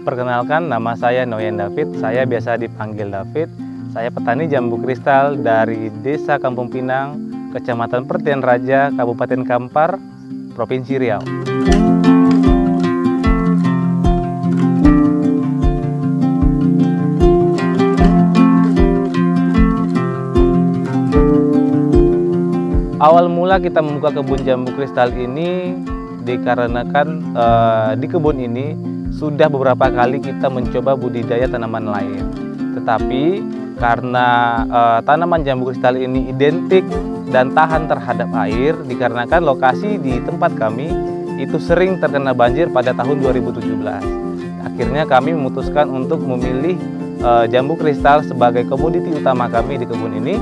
Perkenalkan, nama saya Noyen David, saya biasa dipanggil David. Saya petani jambu kristal dari Desa Kampung Pinang, Kecamatan Pertian Raja, Kabupaten Kampar, Provinsi Riau. Awal mula kita membuka kebun jambu kristal ini dikarenakan di kebun ini sudah beberapa kali kita mencoba budidaya tanaman lain. Tetapi karena tanaman jambu kristal ini identik dan tahan terhadap air, dikarenakan lokasi di tempat kami itu sering terkena banjir pada tahun 2017. Akhirnya kami memutuskan untuk memilih jambu kristal sebagai komoditi utama kami di kebun ini,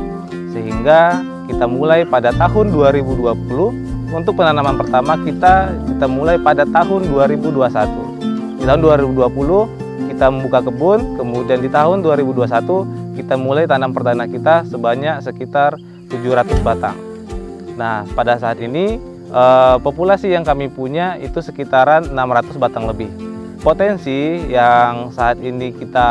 sehingga kita mulai pada tahun 2020. Untuk penanaman pertama kita mulai pada tahun 2021. Di tahun 2020 kita membuka kebun, kemudian di tahun 2021 kita mulai tanam perdana kita sebanyak sekitar 700 batang. Nah, pada saat ini populasi yang kami punya itu sekitaran 600 batang lebih. Potensi yang saat ini kita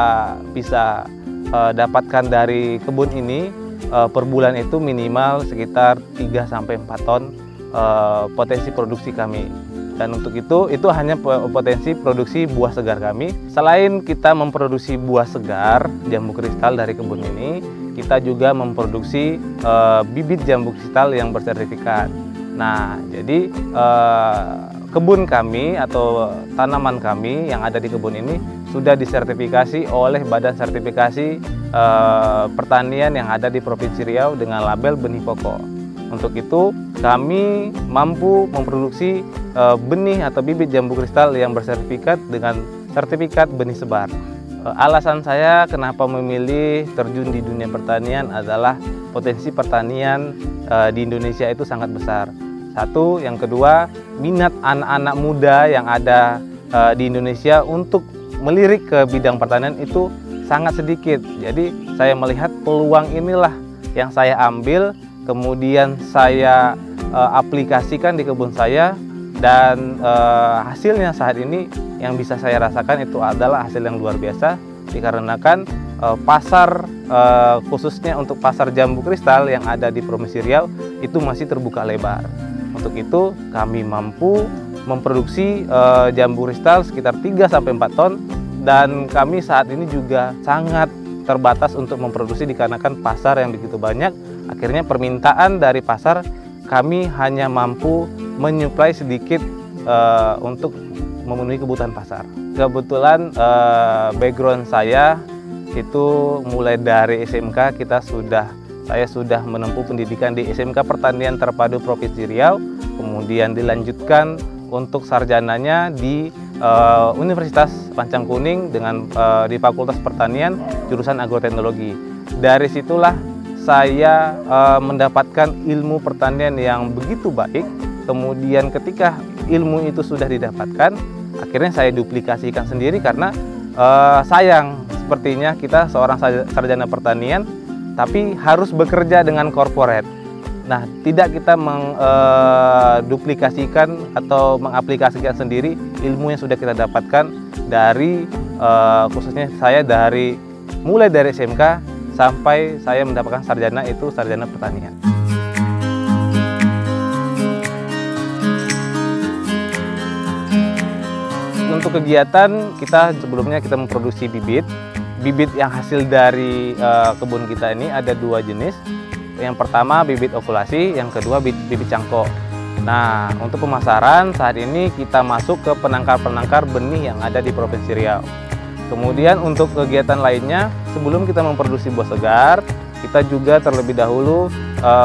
bisa dapatkan dari kebun ini per bulan itu minimal sekitar 3-4 ton potensi produksi kami. Dan untuk itu hanya potensi produksi buah segar kami. Selain kita memproduksi buah segar jambu kristal dari kebun ini, kita juga memproduksi bibit jambu kristal yang bersertifikat. Nah, jadi kebun kami atau tanaman kami yang ada di kebun ini sudah disertifikasi oleh Badan Sertifikasi Pertanian yang ada di Provinsi Riau dengan label benih pokok. Untuk itu kami mampu memproduksi benih atau bibit jambu kristal yang bersertifikat dengan sertifikat benih sebar. Alasan saya kenapa memilih terjun di dunia pertanian adalah potensi pertanian di Indonesia itu sangat besar. Satu, yang kedua, minat anak-anak muda yang ada di Indonesia untuk melirik ke bidang pertanian itu sangat sedikit. Jadi saya melihat peluang inilah yang saya ambil, kemudian saya aplikasikan di kebun saya, dan hasilnya saat ini yang bisa saya rasakan itu adalah hasil yang luar biasa, dikarenakan pasar khususnya untuk pasar jambu kristal yang ada di Provinsi Riau itu masih terbuka lebar. Untuk itu kami mampu memproduksi jambu kristal sekitar 3-4 ton, dan kami saat ini juga sangat terbatas untuk memproduksi dikarenakan pasar yang begitu banyak. Akhirnya permintaan dari pasar kami hanya mampu menyuplai sedikit untuk memenuhi kebutuhan pasar. Kebetulan background saya itu mulai dari SMK saya sudah menempuh pendidikan di SMK Pertanian Terpadu Provinsi Riau, kemudian dilanjutkan untuk sarjananya di Universitas Pancang Kuning dengan di Fakultas Pertanian jurusan Agroteknologi. Dari situlah saya mendapatkan ilmu pertanian yang begitu baik. Kemudian ketika ilmu itu sudah didapatkan, akhirnya saya duplikasikan sendiri karena sayang sepertinya kita seorang sarjana pertanian tapi harus bekerja dengan corporate. Nah, tidak kita menduplikasikan atau mengaplikasikan sendiri ilmu yang sudah kita dapatkan dari khususnya saya mulai dari SMK sampai saya mendapatkan sarjana, itu sarjana pertanian. Untuk kegiatan kita sebelumnya kita memproduksi bibit yang hasil dari kebun kita ini ada 2 jenis. Yang pertama bibit okulasi, yang kedua bibit cangkok. Nah, untuk pemasaran saat ini kita masuk ke penangkar-penangkar benih yang ada di Provinsi Riau. Kemudian untuk kegiatan lainnya, sebelum kita memproduksi buah segar, kita juga terlebih dahulu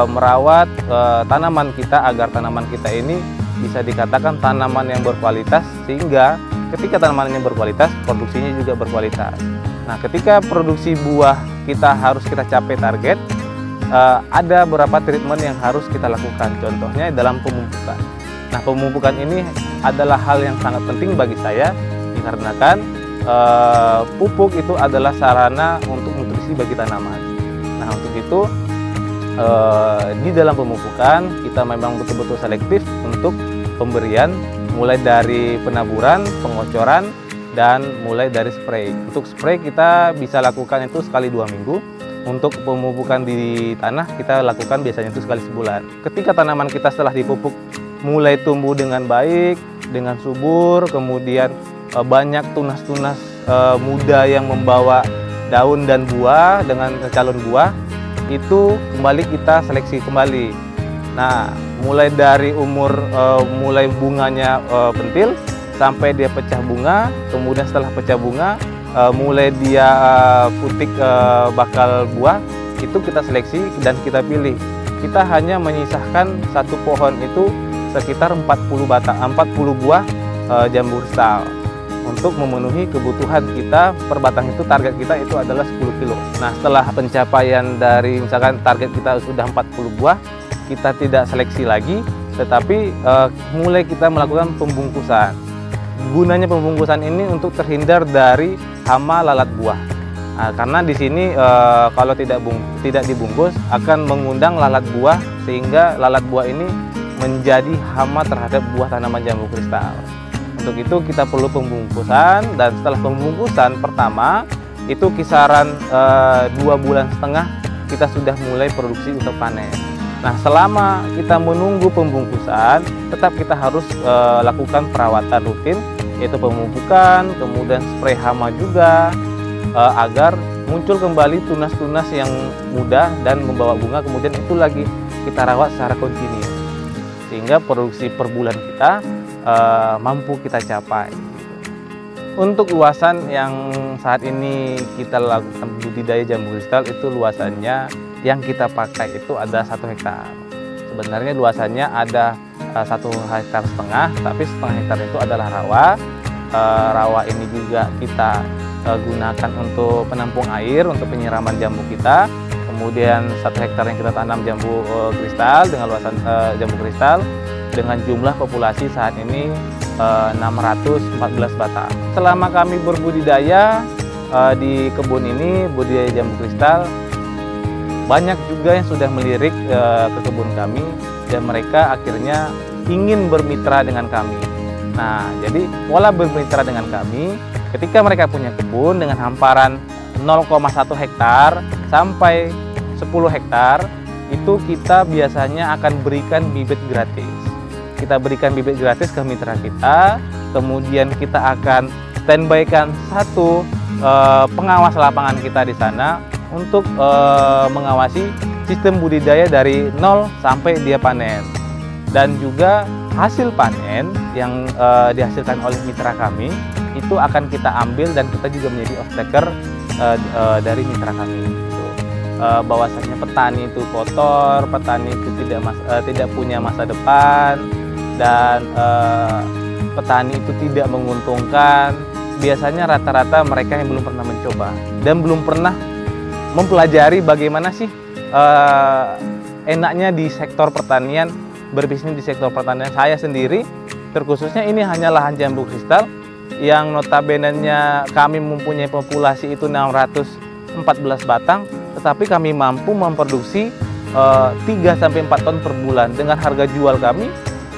merawat tanaman kita agar tanaman kita ini bisa dikatakan tanaman yang berkualitas, sehingga ketika tanamannya berkualitas, produksinya juga berkualitas. Nah, ketika produksi buah kita harus kita capai target, ada beberapa treatment yang harus kita lakukan. Contohnya dalam pemupukan. Nah, pemupukan ini adalah hal yang sangat penting bagi saya, dikarenakan pupuk itu adalah sarana untuk nutrisi bagi tanaman. Nah, untuk itu di dalam pemupukan kita memang betul-betul selektif untuk pemberian, mulai dari penaburan, pengocoran, dan mulai dari spray. Untuk spray kita bisa lakukan itu sekali 2 minggu. Untuk pemupukan di tanah kita lakukan biasanya itu sekali sebulan. Ketika tanaman kita setelah dipupuk mulai tumbuh dengan baik, dengan subur, kemudian banyak tunas-tunas muda yang membawa daun dan buah dengan calon buah, itu kembali kita seleksi kembali. Nah, mulai dari umur mulai bunganya pentil sampai dia pecah bunga, kemudian setelah pecah bunga mulai dia putik bakal buah, itu kita seleksi dan kita pilih. Kita hanya menyisahkan satu pohon itu sekitar 40 buah jambu kristal untuk memenuhi kebutuhan kita. Per batang itu target kita itu adalah 10 kilo. Nah, setelah pencapaian dari misalkan target kita sudah 40 buah, kita tidak seleksi lagi, tetapi mulai kita melakukan pembungkusan. Gunanya pembungkusan ini untuk terhindar dari hama lalat buah. Nah, karena di sini kalau tidak dibungkus akan mengundang lalat buah, sehingga lalat buah ini menjadi hama terhadap buah tanaman jambu kristal. Untuk itu kita perlu pembungkusan, dan setelah pembungkusan pertama itu kisaran 2,5 bulan kita sudah mulai produksi untuk panen. Nah, selama kita menunggu pembungkusan, tetap kita harus lakukan perawatan rutin, yaitu pemupukan, kemudian spray hama juga, agar muncul kembali tunas-tunas yang muda dan membawa bunga, kemudian itu lagi kita rawat secara kontinu, sehingga produksi per bulan kita mampu kita capai. Untuk luasan yang saat ini kita lakukan budidaya jambu kristal, itu luasannya yang kita pakai itu ada 1 hektar. Sebenarnya luasannya ada 1,5 hektar, tapi setengah hektar itu adalah rawa. Rawa ini juga kita gunakan untuk penampung air, untuk penyiraman jambu kita. Kemudian 1 hektar yang kita tanam jambu kristal dengan luasan jambu kristal dengan jumlah populasi saat ini 614 batang. Selama kami berbudidaya di kebun ini, budidaya jambu kristal, banyak juga yang sudah melirik ke kebun kami, dan mereka akhirnya ingin bermitra dengan kami. Nah, jadi pola bermitra dengan kami, ketika mereka punya kebun dengan hamparan 0,1 hektar sampai 10 hektar, itu kita biasanya akan berikan bibit gratis. Kita berikan bibit gratis ke mitra kita, kemudian kita akan standby-kan 1 pengawas lapangan kita di sana untuk mengawasi sistem budidaya dari 0 sampai dia panen. Dan juga hasil panen yang dihasilkan oleh mitra kami itu akan kita ambil, dan kita juga menjadi off-taker dari mitra kami. Bahwasanya petani itu kotor, petani itu tidak punya masa depan, dan petani itu tidak menguntungkan. Biasanya rata-rata mereka yang belum pernah mencoba dan belum pernah mempelajari bagaimana sih enaknya di sektor pertanian, berbisnis di sektor pertanian. Saya sendiri terkhususnya ini hanya lahan jambu kristal yang notabene-nya kami mempunyai populasi itu 614 batang, tetapi kami mampu memproduksi 3-4 ton per bulan. Dengan harga jual kami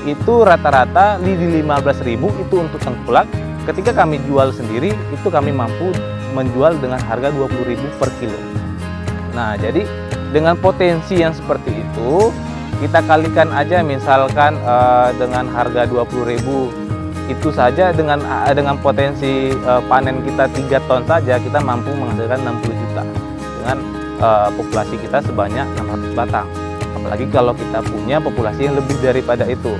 itu rata-rata di 15.000 itu untuk tengkulak. Ketika kami jual sendiri itu kami mampu menjual dengan harga 20.000 per kilo. Nah, jadi dengan potensi yang seperti itu, kita kalikan aja misalkan dengan harga 20.000 itu saja, dengan potensi panen kita 3 ton saja kita mampu menghasilkan 60 juta dengan populasi kita sebanyak 600 batang. Apalagi kalau kita punya populasi yang lebih daripada itu.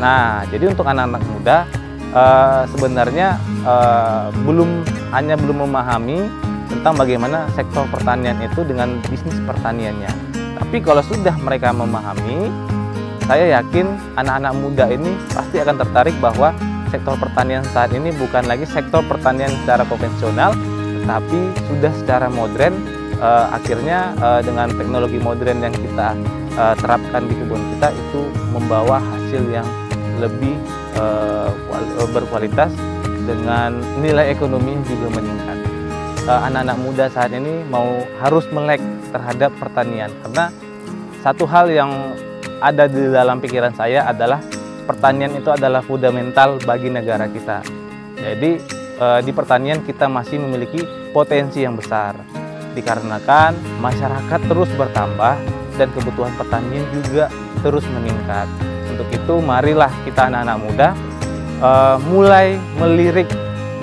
Nah, jadi untuk anak-anak muda sebenarnya belum memahami tentang bagaimana sektor pertanian itu dengan bisnis pertaniannya. Tapi kalau sudah mereka memahami, saya yakin anak-anak muda ini pasti akan tertarik bahwa sektor pertanian saat ini bukan lagi sektor pertanian secara konvensional, tetapi sudah secara modern. Akhirnya dengan teknologi modern yang kita terapkan di kebun kita itu membawa hasil yang lebih berkualitas dengan nilai ekonomi juga meningkat. Anak-anak muda saat ini harus melek terhadap pertanian, karena satu hal yang ada di dalam pikiran saya adalah pertanian itu adalah fundamental bagi negara kita. Jadi di pertanian kita masih memiliki potensi yang besar. Dikarenakan masyarakat terus bertambah dan kebutuhan pertanian juga terus meningkat. Untuk itu marilah kita anak-anak muda mulai melirik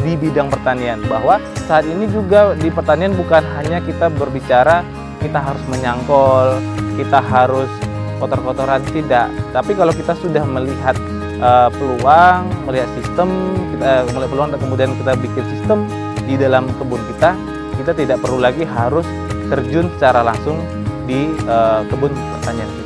di bidang pertanian, bahwa saat ini juga di pertanian bukan hanya kita berbicara kita harus menyangkol, kita harus kotor-kotoran, tidak. Tapi kalau kita sudah melihat peluang, melihat sistem, kita melihat peluang dan kemudian kita bikin sistem di dalam kebun kita tidak perlu lagi harus terjun secara langsung di kebun pertanian kita.